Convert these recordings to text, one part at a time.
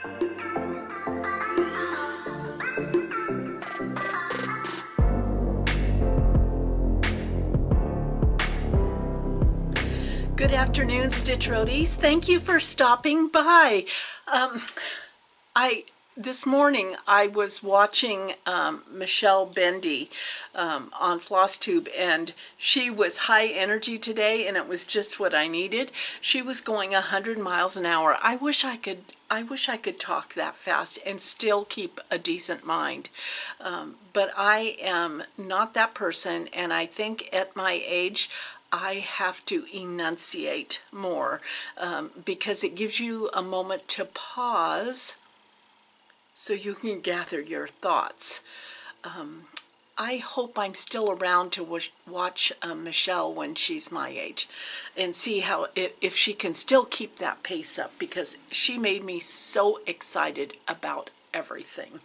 Good afternoon, Stitch Roadies. Thank you for stopping by. This morning I was watching Michelle Bendy on FlossTube, and she was high energy today, and it was just what I needed. She was going 100 miles an hour. I wish I could talk that fast and still keep a decent mind. But I am not that person, and I think at my age I have to enunciate more because it gives you a moment to pause so you can gather your thoughts. I hope I'm still around to watch Michelle when she's my age and see how if she can still keep that pace up, because she made me so excited about everything.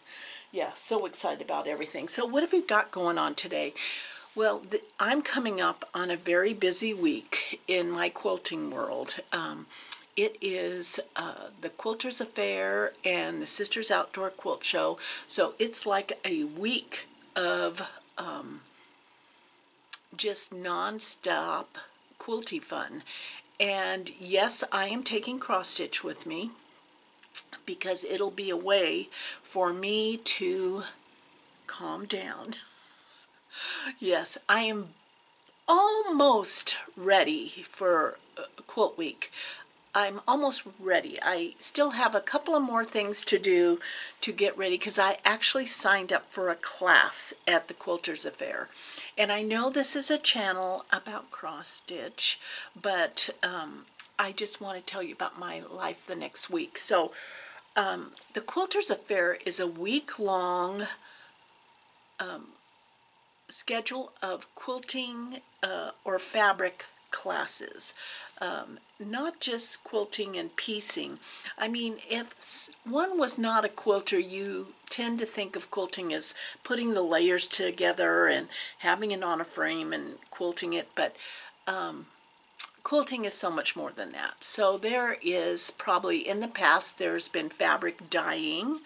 Yeah, so excited about everything. So what have we got going on today? Well, I'm coming up on a very busy week in my quilting world. It is the Quilters Affair and the Sisters Outdoor Quilt Show, so it's like a week of just non-stop quilty fun. And yes, I am taking cross stitch with me because it'll be a way for me to calm down. Yes, I am almost ready for Quilt Week. I'm almost ready. I still have a couple of more things to do to get ready, because I actually signed up for a class at the Quilters Affair. And I know this is a channel about cross stitch, but I just want to tell you about my life the next week. So the Quilters Affair is a week-long schedule of quilting or fabric classes. Not just quilting and piecing. I mean, if one was not a quilter, you tend to think of quilting as putting the layers together and having it on a frame and quilting it, but quilting is so much more than that. So there is probably, in the past, there's been fabric dyeing,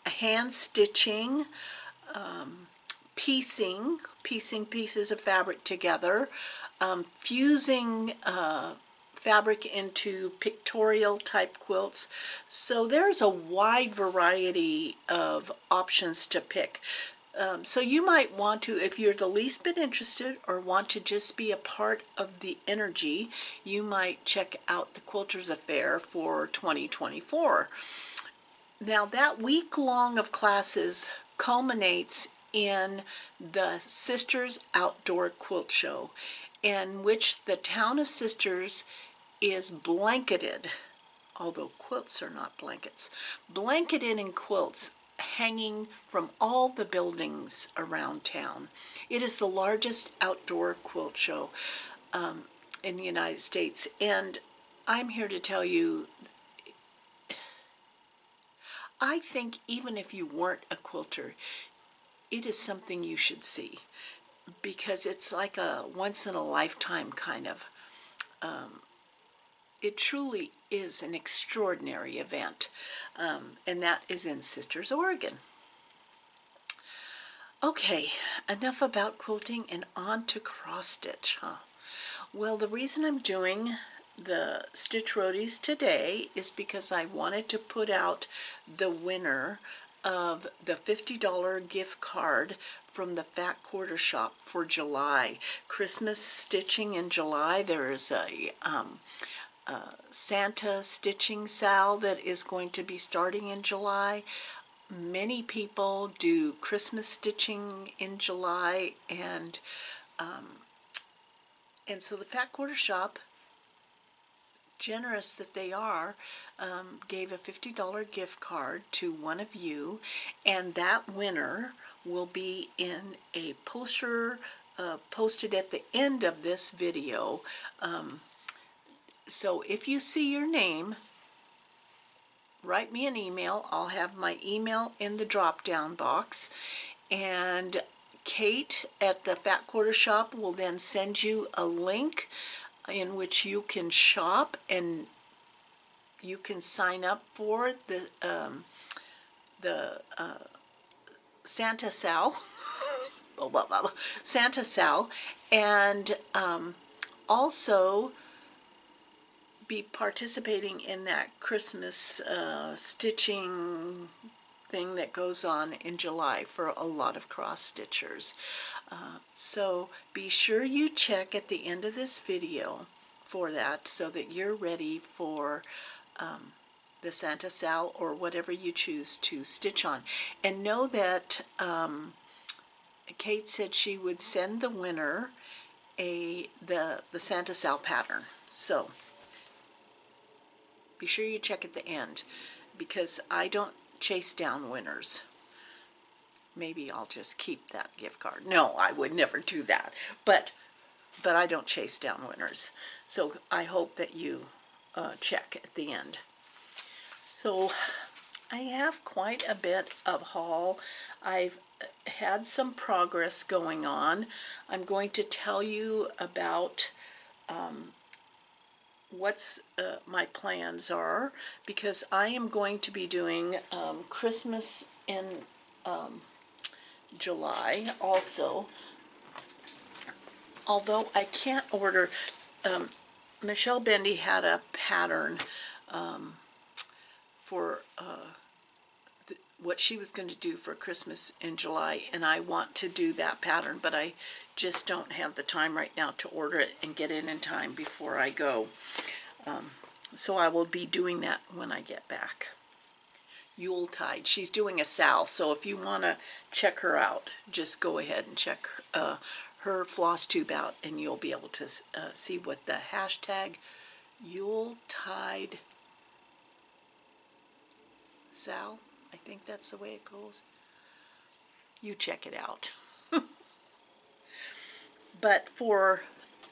hand stitching, piecing pieces of fabric together, fusing fabric into pictorial type quilts. So there's a wide variety of options to pick. So you might want to, if you're the least bit interested or want to just be a part of the energy, you might check out the Quilters Affair for 2024. Now that week long of classes culminates in the Sisters Outdoor Quilt Show, in which the town of Sisters is blanketed, although quilts are not blankets, blanketed in quilts hanging from all the buildings around town. It is the largest outdoor quilt show in the United States, and I'm here to tell you, I think even if you weren't a quilter, it is something you should see, because it's like a once-in-a-lifetime kind of, it truly is an extraordinary event, and that is in Sisters, Oregon. Okay, enough about quilting and on to cross stitch, huh? Well, the reason I'm doing the Stitch Roadies today is because I wanted to put out the winner of the $50 gift card from the Fat Quarter Shop for July. Christmas stitching in July. There is a Santa stitching sale that is going to be starting in July. Many people do Christmas stitching in July, and so the Fat Quarter Shop, generous that they are, gave a $50 gift card to one of you, and that winner will be in a poster posted at the end of this video. So if you see your name, write me an email. I'll have my email in the drop-down box, and Kate at the Fat Quarter Shop will then send you a link in which you can shop and you can sign up for the Santa Sal, Santa Sal, and also be participating in that Christmas stitching thing that goes on in July for a lot of cross stitchers. So be sure you check at the end of this video for that so that you're ready for the Santa Sal or whatever you choose to stitch on. And know that Kate said she would send the winner the Santa Sal pattern. So be sure you check at the end, because I don't chase down winners. Maybe I'll just keep that gift card. No, I would never do that. But I don't chase down winners. So I hope that you check at the end. So I have quite a bit of haul. I've had some progress going on. I'm going to tell you about what's my plans are, because I am going to be doing Christmas in July also. Although I can't order, Michelle Bendy had a pattern for what she was going to do for Christmas in July, and I want to do that pattern, but I just don't have the time right now to order it and get it in time before I go. So I will be doing that when I get back. Yuletide. She's doing a Sal, so if you want to check her out, just go ahead and check her floss tube out, and you'll be able to see what the hashtag Yuletide Sal, I think that's the way it goes. You check it out. But for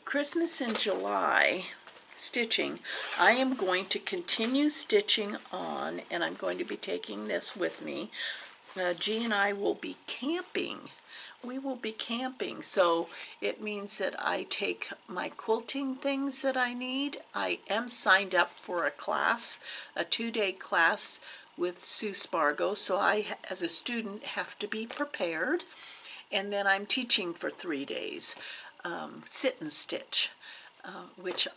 Christmas in July stitching, I am going to continue stitching on, and I'm going to be taking this with me. G and I will be camping. We will be camping, so it means that I take my quilting things that I need. I am signed up for a class, a 2-day class with Sue Spargo, so I, as a student, have to be prepared. And then I'm teaching for 3 days, sit and stitch, which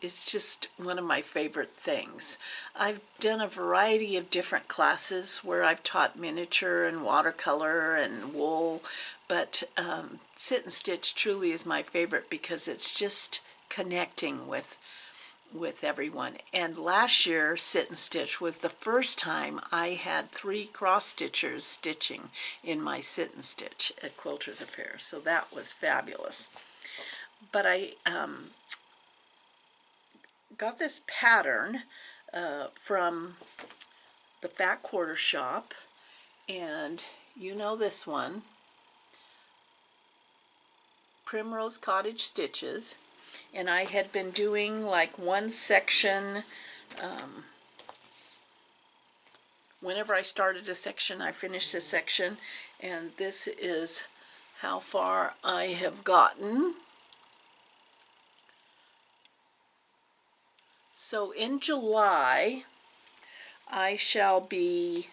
is just one of my favorite things. I've done a variety of different classes where I've taught miniature and watercolor and wool, but sit and stitch truly is my favorite because it's just connecting with everyone. And last year, sit and stitch was the first time I had 3 cross stitchers stitching in my sit and stitch at Quilters Affairs, so that was fabulous. But I got this pattern from the Fat Quarter Shop, and you know this one, Primrose Cottage Stitches. And I had been doing like one section, whenever I started a section, I finished a section, and this is how far I have gotten. So in July, I shall be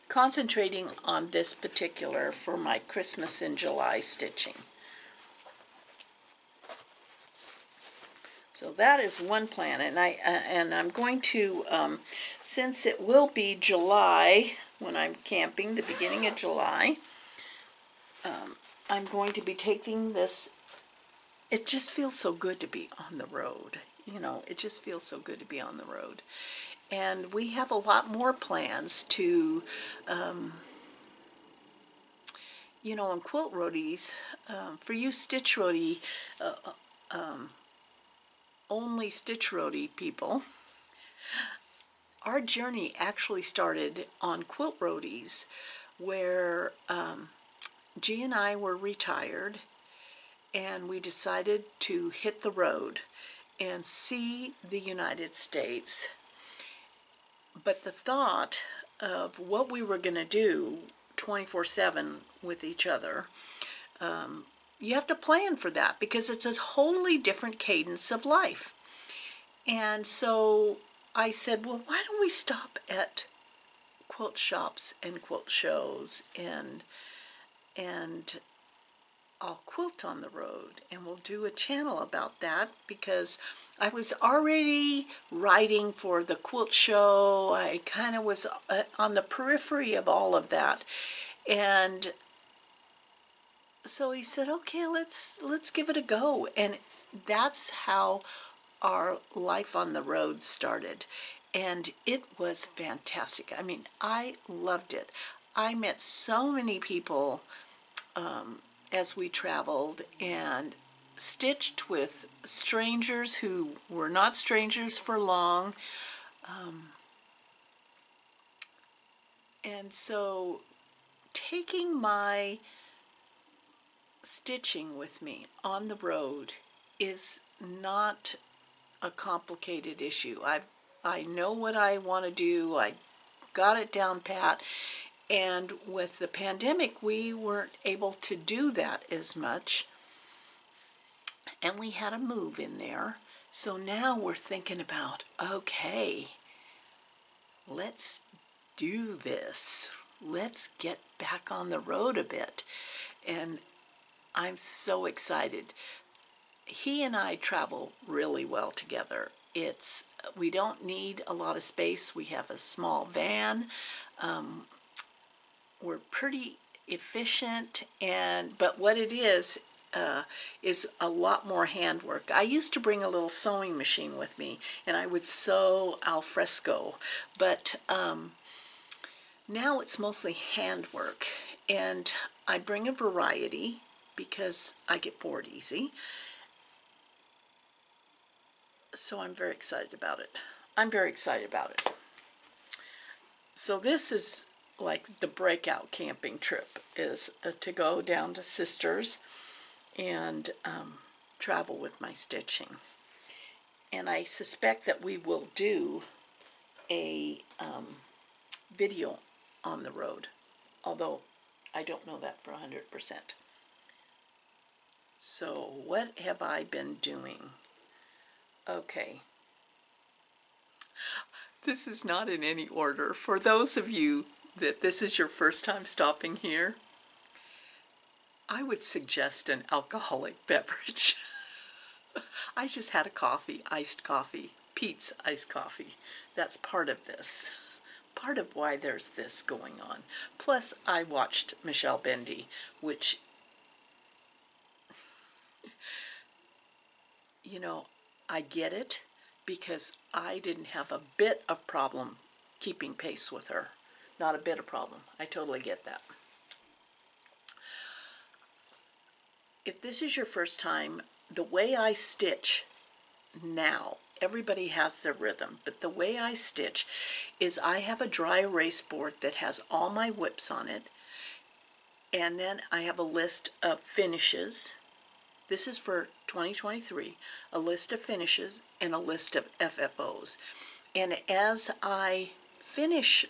concentrating on this particular for my Christmas in July stitching. So that is one plan, and I'm going to, since it will be July when I'm camping, the beginning of July, I'm going to be taking this. It just feels so good to be on the road. You know, it just feels so good to be on the road. And we have a lot more plans to, you know, on Quilt Roadies, for you Stitch Roadie, only Stitch Roadie people, our journey actually started on Quilt Roadies, where G and I were retired, and we decided to hit the road and see the United States. But the thought of what we were going to do 24/7 with each other, you have to plan for that, because it's a wholly different cadence of life. And so I said, well, why don't we stop at quilt shops and quilt shows, and I'll quilt on the road, and we'll do a channel about that, because I was already writing for the quilt show. I kind of was on the periphery of all of that. And so he said, okay, let's give it a go. And that's how our life on the road started. And it was fantastic. I mean, I loved it. I met so many people as we traveled, and stitched with strangers who were not strangers for long. And so taking my stitching with me on the road is not a complicated issue. I know what I want to do. I got it down pat. And with the pandemic, we weren't able to do that as much. And we had a move in there. So now we're thinking about, okay, let's do this. Let's get back on the road a bit. And I'm so excited. He and I travel really well together. We don't need a lot of space. We have a small van. We're pretty efficient, but what it is a lot more handwork. I used to bring a little sewing machine with me, and I would sew al fresco, but now it's mostly handwork, and I bring a variety because I get bored easy. So I'm very excited about it. I'm very excited about it. So this is like the breakout camping trip, is to go down to Sisters and travel with my stitching. And I suspect that we will do a video on the road, although I don't know that for 100%. So what have I been doing? Okay. This is not in any order. For those of you that this is your first time stopping here, I would suggest an alcoholic beverage. I just had a coffee, iced coffee, Pete's iced coffee. That's part of this. Part of why there's this going on. Plus, I watched Michelle Bendy, which, you know, I get it, because I didn't have a bit of problem keeping pace with her. Not a bit of problem. I totally get that. If this is your first time, the way I stitch now, everybody has their rhythm, but the way I stitch is I have a dry erase board that has all my whips on it, and then I have a list of finishes. This is for 2023, a list of finishes and a list of FFOs. And as I finish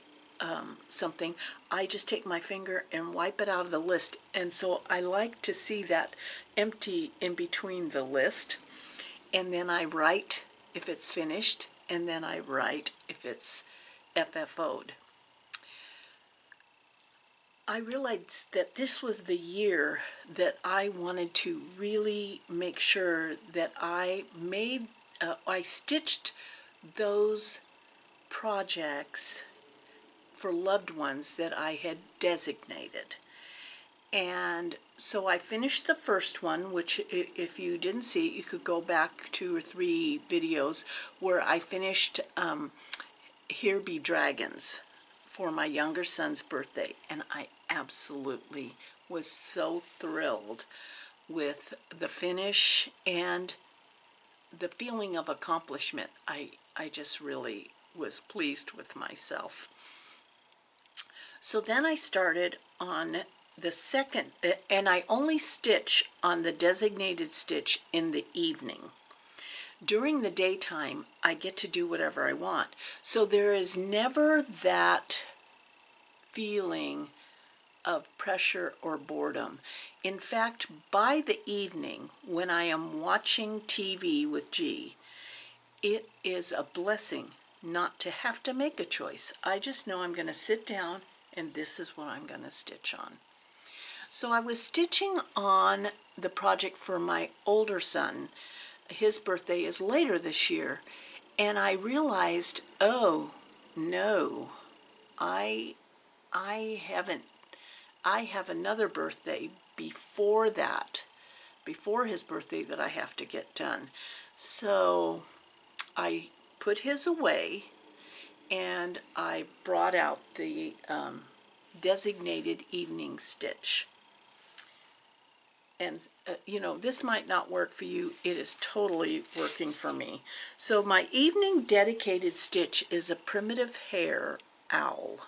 something, I just take my finger and wipe it out of the list. And so I like to see that empty in between the list. And then I write if it's finished, and then I write if it's FFO'd. I realized that this was the year that I wanted to really make sure that I stitched those projects for loved ones that I had designated. And so I finished the first one, which if you didn't see it, you could go back 2 or 3 videos where I finished Here Be Dragons for my younger son's birthday, and I absolutely was so thrilled with the finish and the feeling of accomplishment. I just really was pleased with myself. So then I started on the second, and I only stitch on the designated stitch in the evening. During the daytime, I get to do whatever I want. So there is never that feeling of pressure or boredom. In fact, by the evening, when I am watching TV with G, it is a blessing not to have to make a choice. I just know I'm going to sit down and this is what I'm going to stitch on. So I was stitching on the project for my older son. His birthday is later this year, and I realized, oh no, I have another birthday before that, before his birthday, that I have to get done. So I put his away and I brought out the designated evening stitch. And you know, this might not work for you. It is totally working for me. So my evening dedicated stitch is a primitive hair owl,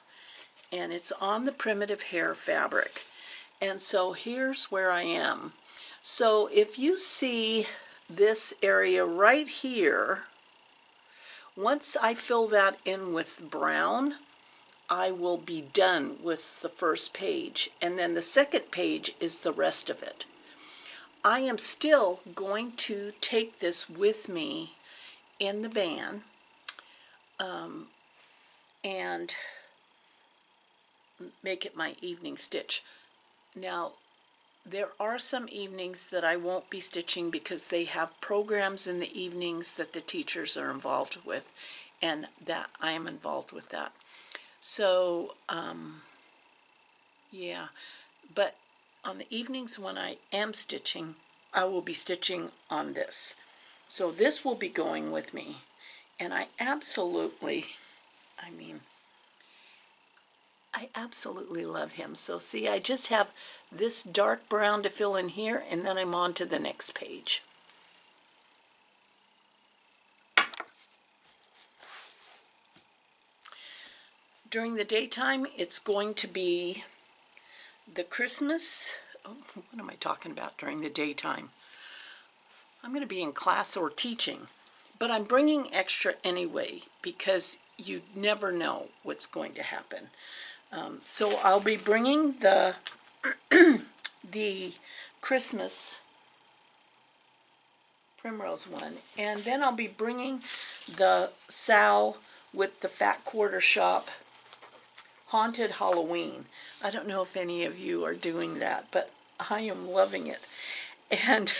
and it's on the primitive hair fabric. And so here's where I am. So if you see this area right here, once I fill that in with brown, I will be done with the first page, and then the second page is the rest of it. I am still going to take this with me in the van and make it my evening stitch. Now, there are some evenings that I won't be stitching because they have programs in the evenings that the teachers are involved with, and that I am involved with that. So, yeah, but on the evenings when I am stitching, I will be stitching on this. So this will be going with me. And I absolutely love him. So see, I just have this dark brown to fill in here, and then I'm on to the next page. During the daytime, it's going to be the Christmas. Oh, what am I talking about during the daytime? I'm going to be in class or teaching, but I'm bringing extra anyway because you never know what's going to happen. So I'll be bringing the the Christmas primrose one, and then I'll be bringing the Sal with the Fat Quarter Shop Haunted Halloween. I don't know if any of you are doing that, but I am loving it. And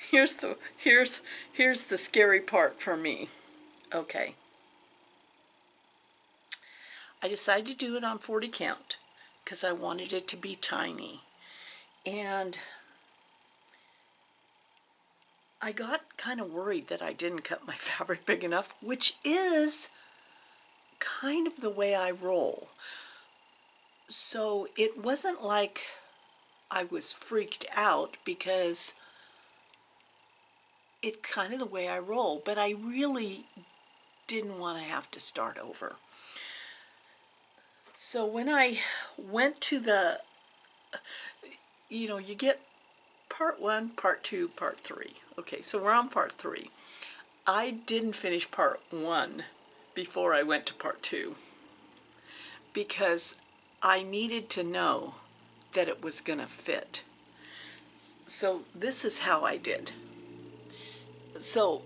here's the scary part for me. Okay. I decided to do it on 40 count because I wanted it to be tiny. And I got kind of worried that I didn't cut my fabric big enough, which is kind of the way I roll. So it wasn't like I was freaked out because it's kind of the way I roll, but I really didn't want to have to start over. So when I went to the, you get part 1, part 2, part 3. Okay, so we're on part 3. I didn't finish part 1 before I went to part 2 because I needed to know that it was going to fit. So this is how I did. So,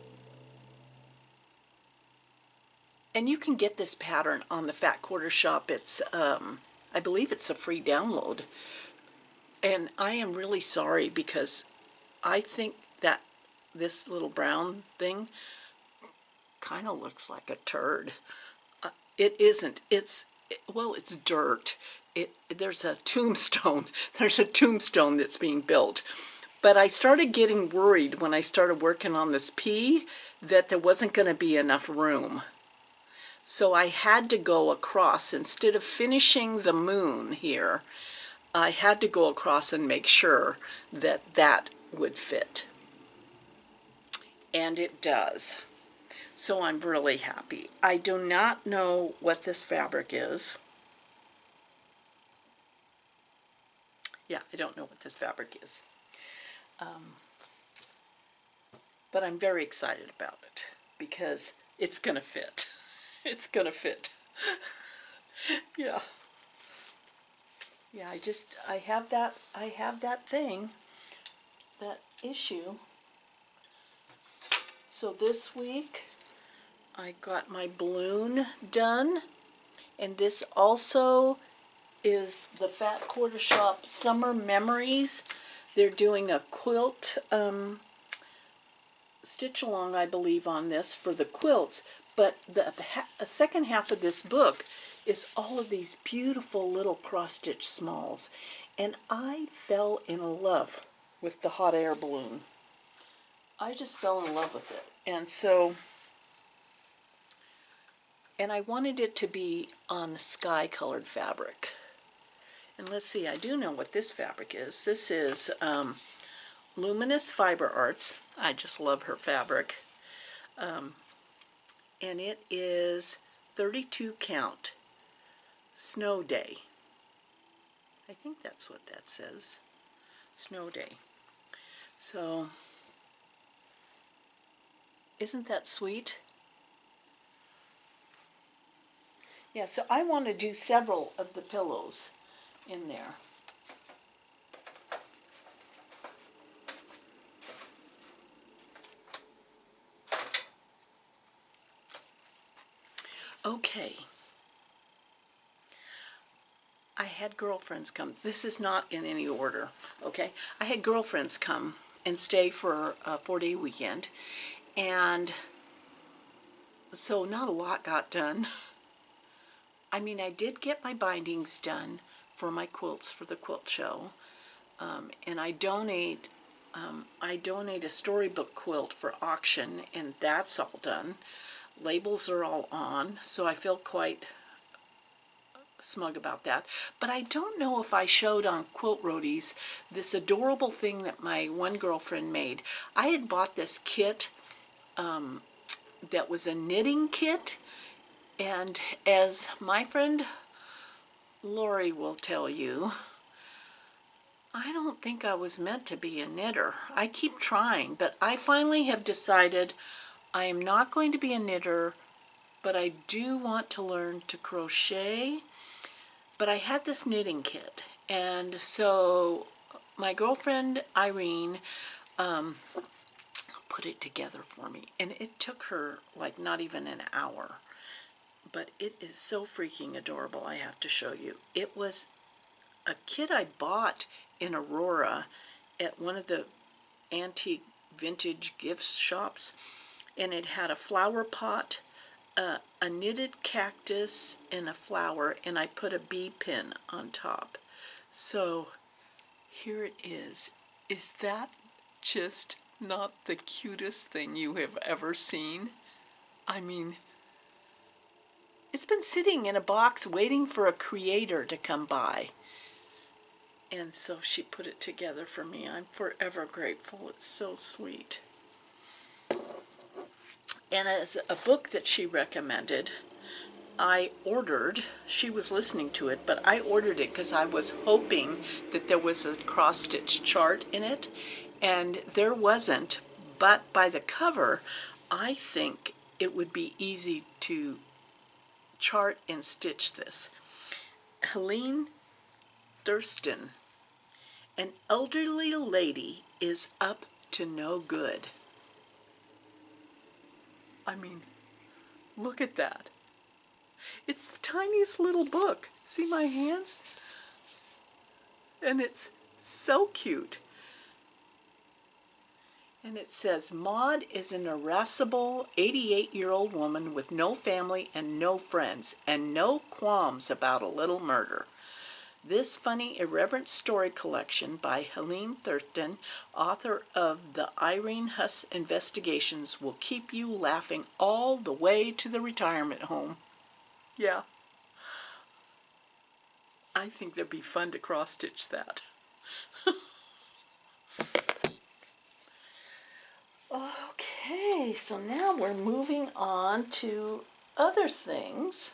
and you can get this pattern on the Fat Quarter Shop. It's, I believe it's a free download. And I am really sorry because I think that this little brown thing kind of looks like a turd. It isn't. Well, it's dirt. There's a tombstone. There's a tombstone that's being built. But I started getting worried when I started working on this P that there wasn't going to be enough room. So I had to go across. Instead of finishing the moon here, I had to go across and make sure that that would fit. And it does. So I'm really happy. I do not know what this fabric is. Yeah, I don't know what this fabric is. But I'm very excited about it because it's going to fit. It's going to fit. Yeah. Yeah, I have that thing, that issue. So this week I got my balloon done, and this also is the Fat Quarter Shop Summer Memories. They're doing a quilt stitch along, I believe, on this for the quilts, but the second half of this book is all of these beautiful little cross-stitch smalls, and I fell in love with the hot air balloon. I just fell in love with it, and so, and I wanted it to be on sky colored fabric. And let's see, I do know what this fabric is. This is Luminous Fiber Arts. I just love her fabric. And it is 32 count Snow Day. I think that's what that says. Snow Day. So, isn't that sweet? Yeah, so I want to do several of the pillows in there. Okay. I had girlfriends come. This is not in any order, okay? I had girlfriends come and stay for a 4-day weekend, and so not a lot got done. I mean, I did get my bindings done for my quilts for the quilt show, and I donate a storybook quilt for auction, and that's all done. Labels are all on, so I feel quite smug about that. But I don't know if I showed on Quilt Roadies this adorable thing that my one girlfriend made. I had bought this kit that was a knitting kit, and as my friend Lori will tell you, I don't think I was meant to be a knitter. I keep trying, but I finally have decided I am not going to be a knitter, but I do want to learn to crochet. But I had this knitting kit, and so my girlfriend Irene put it together for me, and it took her like not even an hour, but it is so freaking adorable. I have to show you. It was a kit I bought in Aurora at one of the antique vintage gift shops, and it had a flower pot, a knitted cactus, and a flower, and I put a bee pin on top. So here it is. Is that just not the cutest thing you have ever seen? I mean, it's been sitting in a box waiting for a creator to come by. And so she put it together for me. I'm forever grateful. It's so sweet. And as a book that she recommended, I ordered, she was listening to it, but I ordered it because I was hoping that there was a cross-stitch chart in it, and there wasn't, but by the cover, I think it would be easy to chart and stitch this. Helene Thurston, an elderly lady, is up to no good. I mean, look at that. It's the tiniest little book. See my hands? And it's so cute. And it says, Maud is an irascible 88-year-old woman with no family and no friends, and no qualms about a little murder. This funny, irreverent story collection by Helene Thurston, author of the Irene Huss Investigations, will keep you laughing all the way to the retirement home. Yeah. I think that'd be fun to cross-stitch that. Okay, so now we're moving on to other things.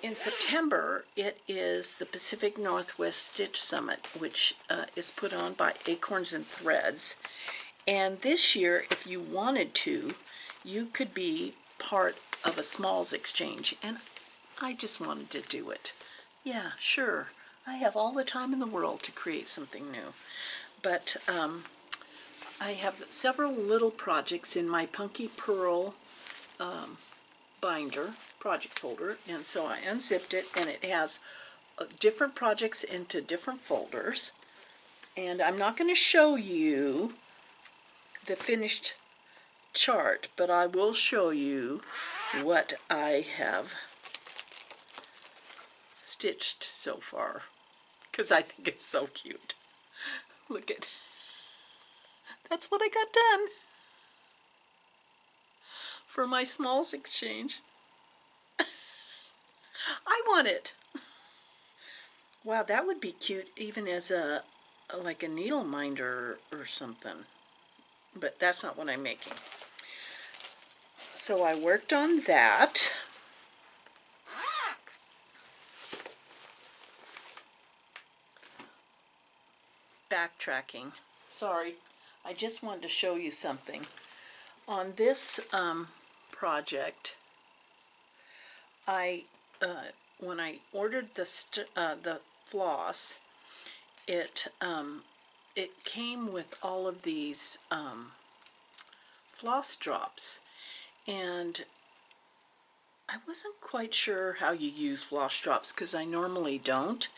In September, it is the Pacific Northwest Stitch Summit, which is put on by Acorns and Threads. And this year, if you wanted to, you could be part of a smalls exchange. And I just wanted to do it. Yeah, sure. I have all the time in the world to create something new. But I have several little projects in my Punky Pearl binder, project holder, and so I unzipped it, and it has different projects into different folders. And I'm not going to show you the finished chart, but I will show you what I have stitched so far, because I think it's so cute. Look at, that's what I got done for my smalls exchange. I want it. Wow, that would be cute even as like a needle minder or something. But that's not what I'm making. So I worked on that. Backtracking. Sorry, I just wanted to show you something. On this project, when I ordered the floss, it came with all of these floss drops, and I wasn't quite sure how you use floss drops because I normally don't.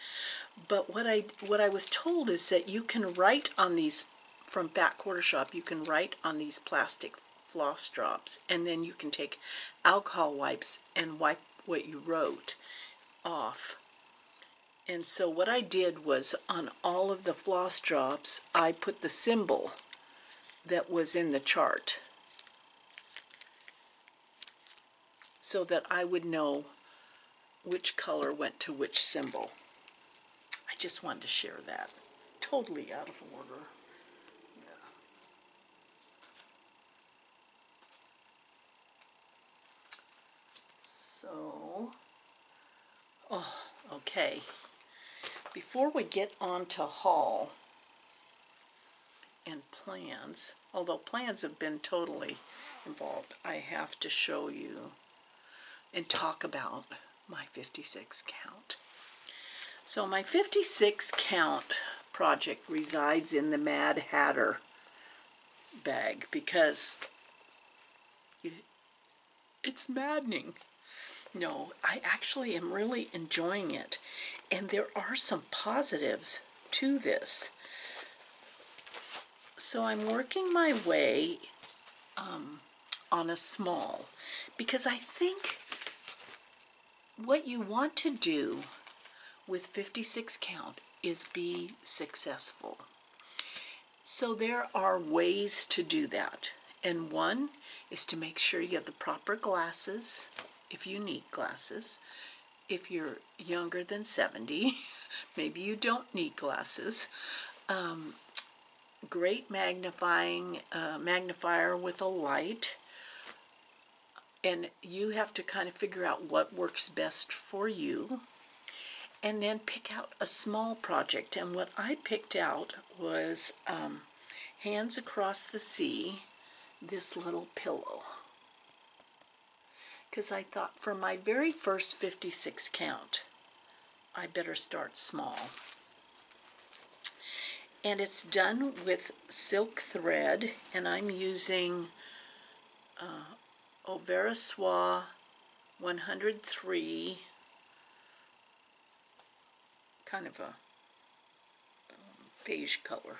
But what I was told is that you can write on these, from Fat Quarter Shop, you can write on these plastic floss drops, and then you can take alcohol wipes and wipe what you wrote off. And so what I did was, on all of the floss drops, I put the symbol that was in the chart so that I would know which color went to which symbol. I just wanted to share that. Totally out of order. Yeah. So, oh, okay. Before we get on to haul and plans, although plans have been totally involved, I have to show you and talk about my 56 count. So my 56 count project resides in the Mad Hatter bag because it's maddening. No, I actually am really enjoying it, and there are some positives to this. So I'm working my way on a small, because I think what you want to do with 56 count is be successful. So there are ways to do that, and one is to make sure you have the proper glasses, if you need glasses. If you're younger than 70, maybe you don't need glasses. Great magnifier with a light, and you have to kind of figure out what works best for you, and then pick out a small project. And what I picked out was Hands Across the Sea, this little pillow, because I thought for my very first 56 count I better start small. And it's done with silk thread, and I'm using Overa Soie 103, kind of a beige color.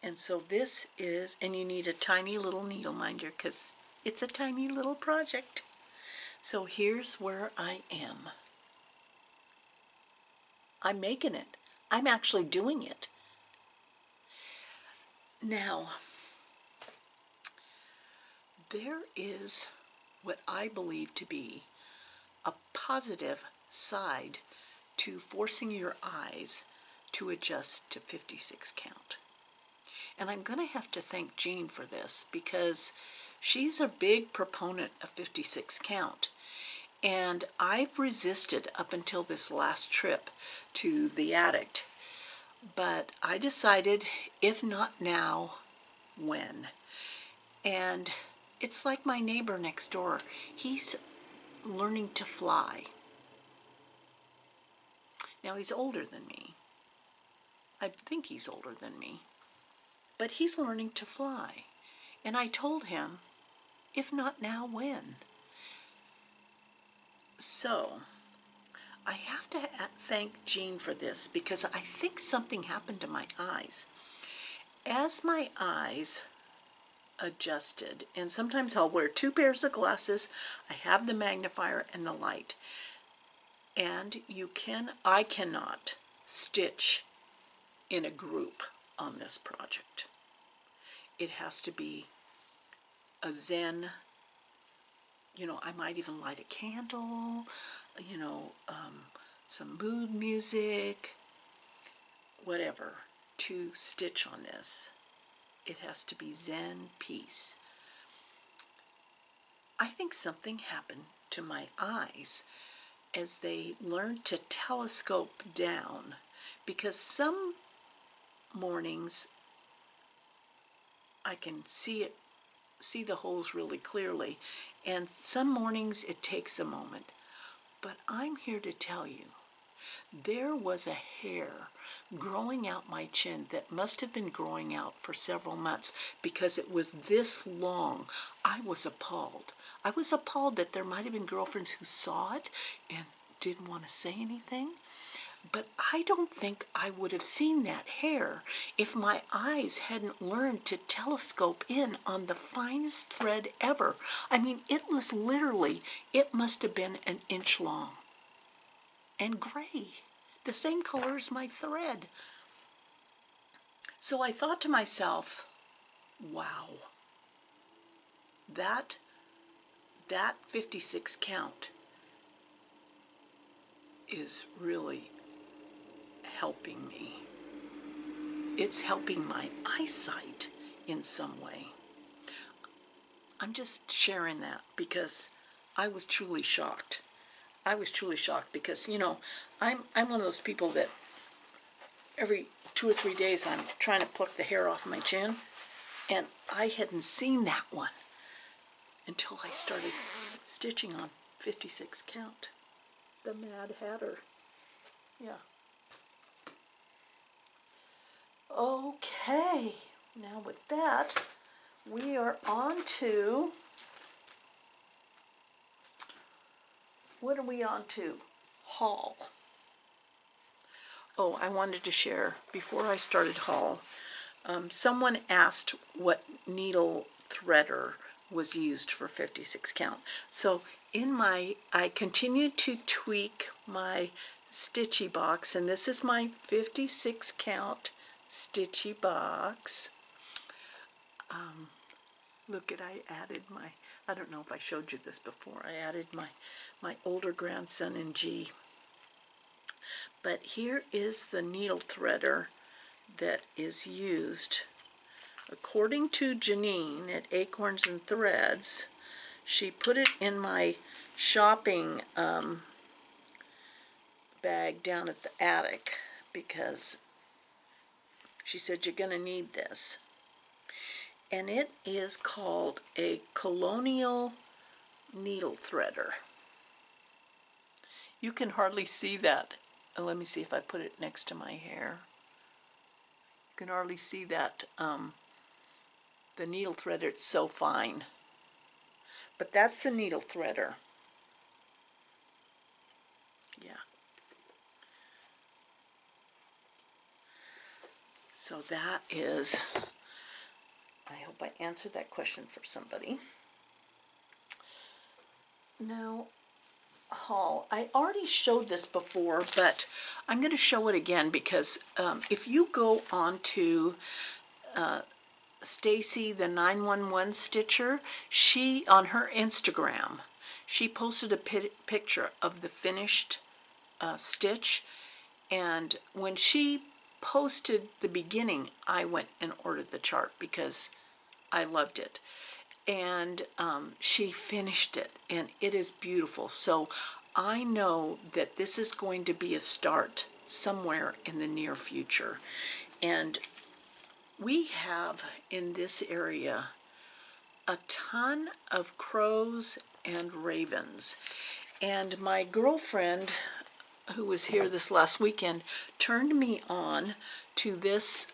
And so this is, and you need a tiny little needle minder because it's a tiny little project. So here's where I am. I'm making it. I'm actually doing it. Now, there is what I believe to be a positive side to forcing your eyes to adjust to 56 count. And I'm going to have to thank Jean for this, because she's a big proponent of 56 count. And I've resisted up until this last trip to the attic. But I decided, if not now, when? And it's like my neighbor next door. He's learning to fly. Now, he's older than me, I think he's older than me, but he's learning to fly. And I told him, if not now, when? So I have to thank Jean for this, because I think something happened to my eyes. As my eyes adjusted, and sometimes I'll wear 2 pairs of glasses, I have the magnifier and the light, and I cannot stitch in a group on this project. It has to be a zen, I might even light a candle, some mood music, whatever, to stitch on this. It has to be zen peace. I think something happened to my eyes as they learned to telescope down, because some mornings I can see the holes really clearly, and some mornings it takes a moment. But I'm here to tell you, there was a hair growing out my chin that must have been growing out for several months, because it was this long. I was appalled. I was appalled that there might have been girlfriends who saw it and didn't want to say anything. But I don't think I would have seen that hair if my eyes hadn't learned to telescope in on the finest thread ever. I mean, it was literally, it must have been an inch long. And gray, the same color as my thread. So I thought to myself, wow, that 56 count is really helping me. It's helping my eyesight in some way. I'm just sharing that because I was truly shocked. I was truly shocked because, I'm one of those people that every 2 or 3 days I'm trying to pluck the hair off my chin, and I hadn't seen that one until I started stitching on 56 count. The Mad Hatter. Yeah. Okay, now with that, we are on to, what are we on to? Haul. Oh, I wanted to share, before I started haul, someone asked what needle threader was used for 56 count. So I continued to tweak my stitchy box, and this is my 56 count stitchy box. Look at, I added I don't know if I showed you this before, I added my older grandson in G. But here is the needle threader that is used. According to Janine at Acorns and Threads, she put it in my shopping bag down at the attic because she said you're going to need this. And it is called a Colonial Needle Threader. You can hardly see that. Let me see if I put it next to my hair. You can hardly see that, the needle threader, it's so fine. But that's the needle threader. Yeah. So that is, I hope I answered that question for somebody. Now, haul. I already showed this before, but I'm going to show it again because if you go on to Stacy the 911 Stitcher, she, on her Instagram, she posted a picture of the finished stitch, and when she posted the beginning, I went and ordered the chart because I loved it. And she finished it, and it is beautiful. So I know that this is going to be a start somewhere in the near future. And we have in this area a ton of crows and ravens. And my girlfriend, who was here this last weekend, turned me on to this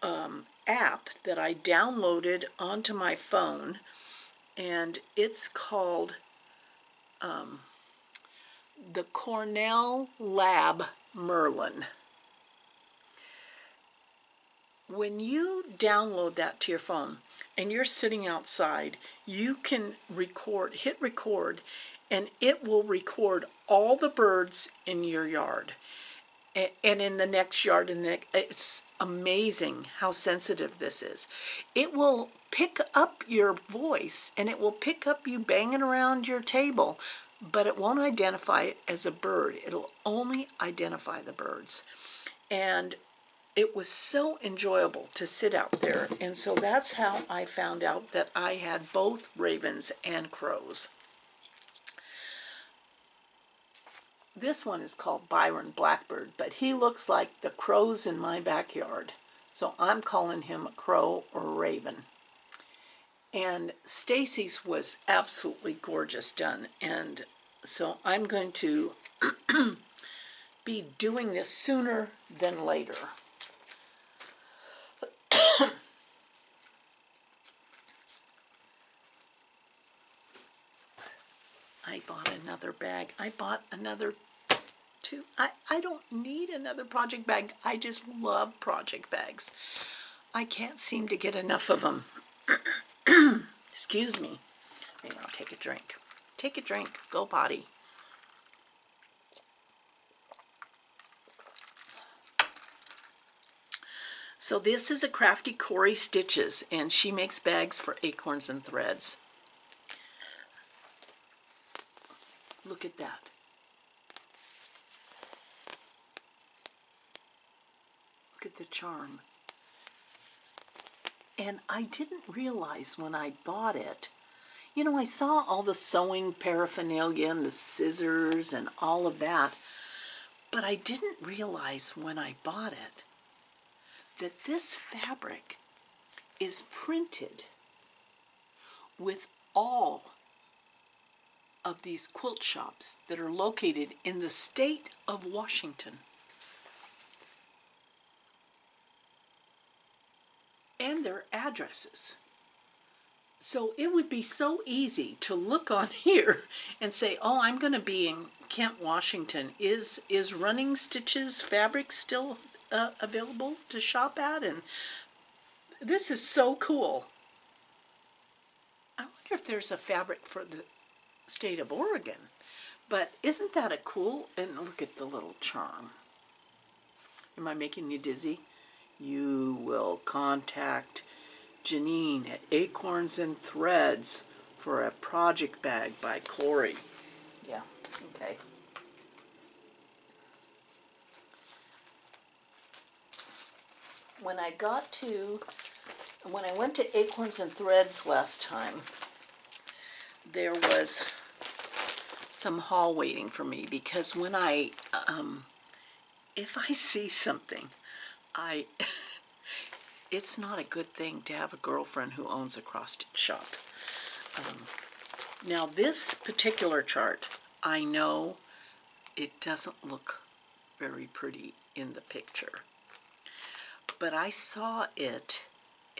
app that I downloaded onto my phone, and it's called the Cornell Lab Merlin. When you download that to your phone and you're sitting outside, you can hit record, and it will record all the birds in your yard and in the next yard. And it's amazing how sensitive this is. It will pick up your voice, and it will pick up you banging around your table, but it won't identify it as a bird. It'll only identify the birds. And it was so enjoyable to sit out there, and so that's how I found out that I had both ravens and crows. This one is called Byron Blackbird, but he looks like the crows in my backyard, so I'm calling him a crow or a raven. And Stacy's was absolutely gorgeous done, and so I'm going to be doing this sooner than later. I bought another bag. I bought another two. I don't need another project bag. I just love project bags. I can't seem to get enough of them. Excuse me. Maybe I'll take a drink. Take a drink. Go potty. So this is a Crafty Corey Stitches, and she makes bags for acorns and threads. Look at that. Look at the charm. And I didn't realize when I bought it, you know, I saw all the sewing paraphernalia and the scissors and all of that, but I didn't realize when I bought it that this fabric is printed with all of these quilt shops that are located in the state of Washington. And their addresses. So it would be so easy to look on here and say, oh, I'm going to be in Kent, Washington. Is Running Stitches fabric still available to shop at? And this is so cool. I wonder if there's a fabric for the state of Oregon. But isn't that a cool? And look at the little charm. Am I making you dizzy? You will contact Janine at Acorns and Threads for a project bag by Corey. Yeah, okay. When I went to Acorns and Threads last time, there was some haul waiting for me, because when if I see something, it's not a good thing to have a girlfriend who owns a cross-stitch shop. Now this particular chart, I know it doesn't look very pretty in the picture, but I saw it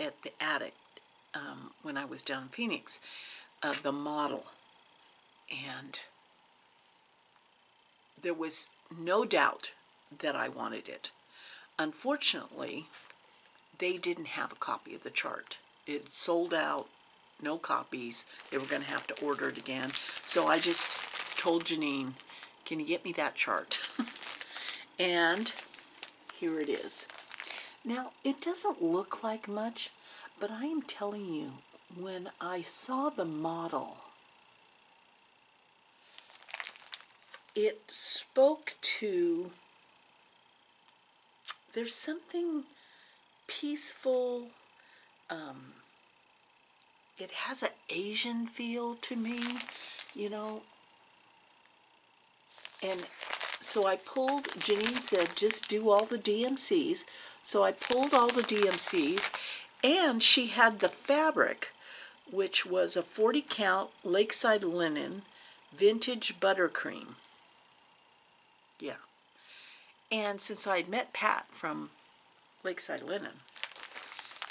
at the attic when I was down in Phoenix, the model, and there was no doubt that I wanted it. Unfortunately, they didn't have a copy of the chart. It sold out, no copies. They were going to have to order it again. So I just told Janine, can you get me that chart? And here it is. Now, it doesn't look like much, but I am telling you, when I saw the model, it spoke to, there's something peaceful, it has an Asian feel to me, you know, and so I pulled, Janine said, just do all the DMCs, so I pulled all the DMCs, and she had the fabric, which was a 40 count Lakeside linen vintage buttercream. Yeah. And since I had met Pat from Lakeside Linen.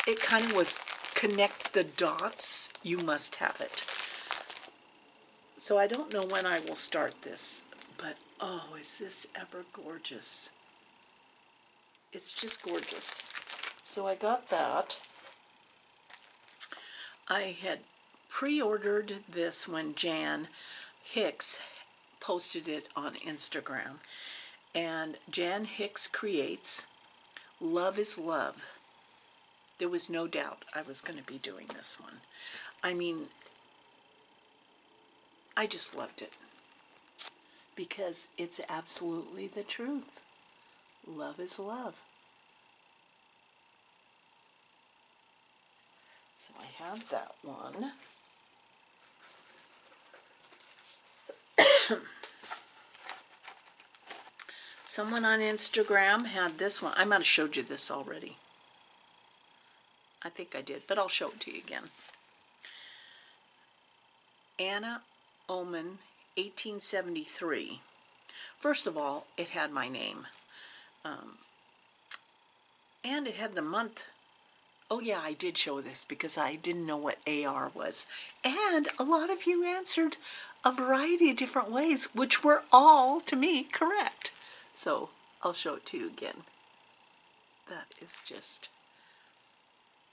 It kind of was connect the dots, you must have it. So I don't know when I will start this, but oh, is this ever gorgeous. It's just gorgeous. So I got that. I had pre-ordered this when Jan Hicks posted it on Instagram. And Jan Hicks Creates, Love is Love. There was no doubt I was going to be doing this one. I mean, I just loved it. Because it's absolutely the truth. Love is love. So I have that one. Someone on Instagram had this one. I might have showed you this already. I think I did, but I'll show it to you again. Anna Oman, 1873. First of all, it had my name. And it had the month. Oh yeah, I did show this because I didn't know what AR was. And a lot of you answered a variety of different ways, which were all, to me, correct. So I'll show it to you again. That is just,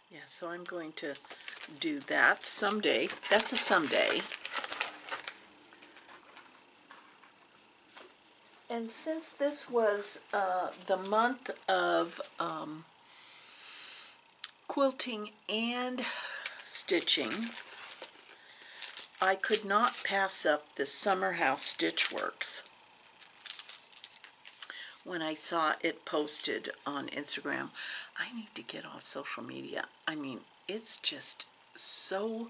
yeah, so I'm going to do that someday. That's a someday. And since this was the month of quilting and stitching, I could not pass up the Summer House Stitch Works. When I saw it posted on Instagram, I need to get off social media. I mean, it's just so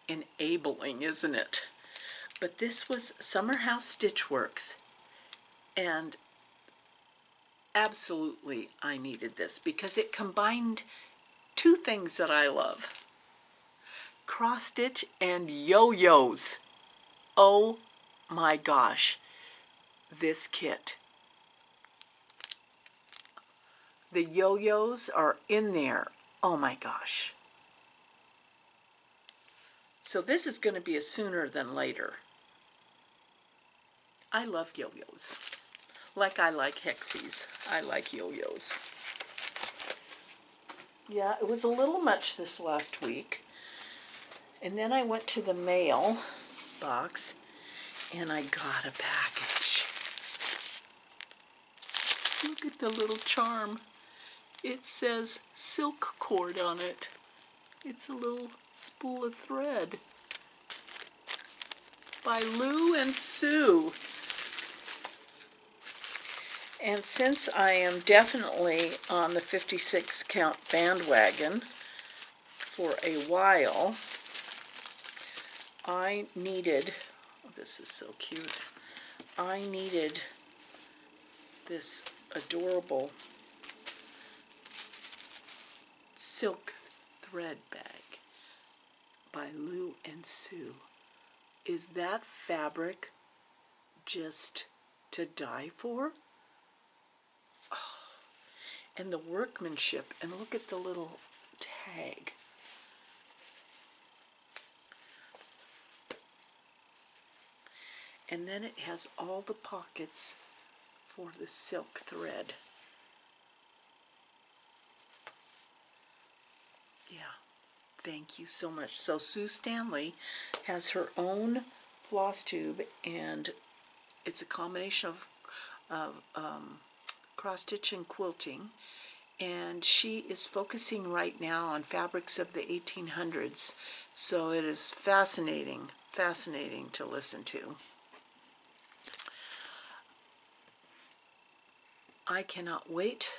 enabling, isn't it? But this was Summer House Stitch Works, and absolutely I needed this because it combined two things that I love. Cross stitch and yo-yos. Oh my gosh, this kit. The yo-yos are in there. Oh my gosh. So this is going to be a sooner than later. I love yo-yos. Like I like hexies. I like yo-yos. Yeah, it was a little much this last week. And then I went to the mail box and I got a package. Look at the little charm. It says silk cord on it. It's a little spool of thread by Lou and Sue. And since I am definitely on the 56 count bandwagon for a while, I needed, oh, this is so cute, I needed this adorable silk thread bag by Lou and Sue. Is that fabric just to die for? Oh, and the workmanship, and look at the little tag. And then it has all the pockets for the silk thread. Yeah, thank you so much. So Sue Stanley has her own floss tube, and it's a combination of cross stitch and quilting, and she is focusing right now on fabrics of the 1800s. So it is fascinating to listen to. I cannot wait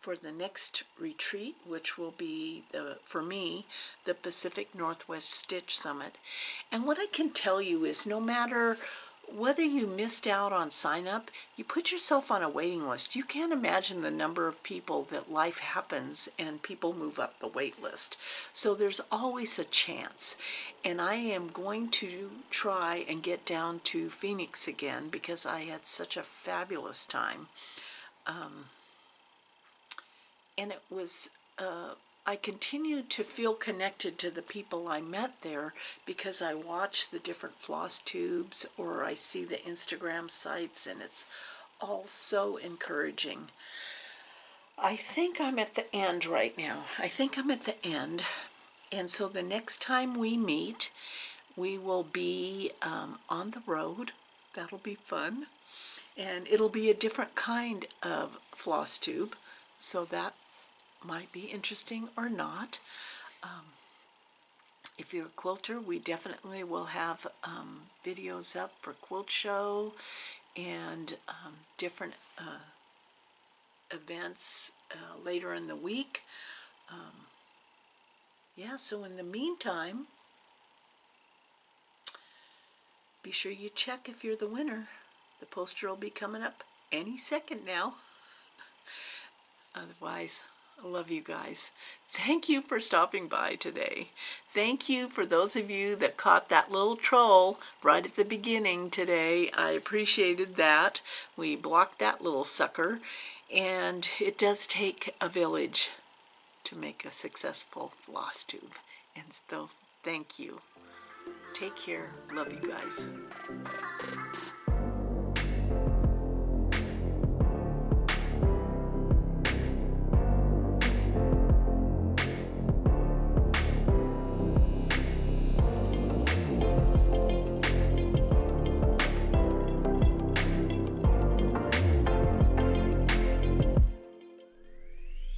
for the next retreat, which will be, for me, the Pacific Northwest Stitch Summit. And what I can tell you is no matter whether you missed out on sign up, you put yourself on a waiting list. You can't imagine the number of people that life happens and people move up the wait list. So there's always a chance. And I am going to try and get down to Phoenix again because I had such a fabulous time. and it was, I continued to feel connected to the people I met there because I watch the different floss tubes or I see the Instagram sites, and it's all so encouraging. I think I'm at the end right now. I think I'm at the end. And so the next time we meet, we will be on the road. That'll be fun. And it'll be a different kind of floss tube. So that might be interesting or not. If you're a quilter, we definitely will have videos up for Quilt Show and different events later in the week. Yeah, so in the meantime, be sure you check if you're the winner. The poster will be coming up any second now. Otherwise, I love you guys. Thank you for stopping by today. Thank you for those of you that caught that little troll right at the beginning today. I appreciated that. We blocked that little sucker. And it does take a village to make a successful floss tube. And so, thank you. Take care. Love you guys.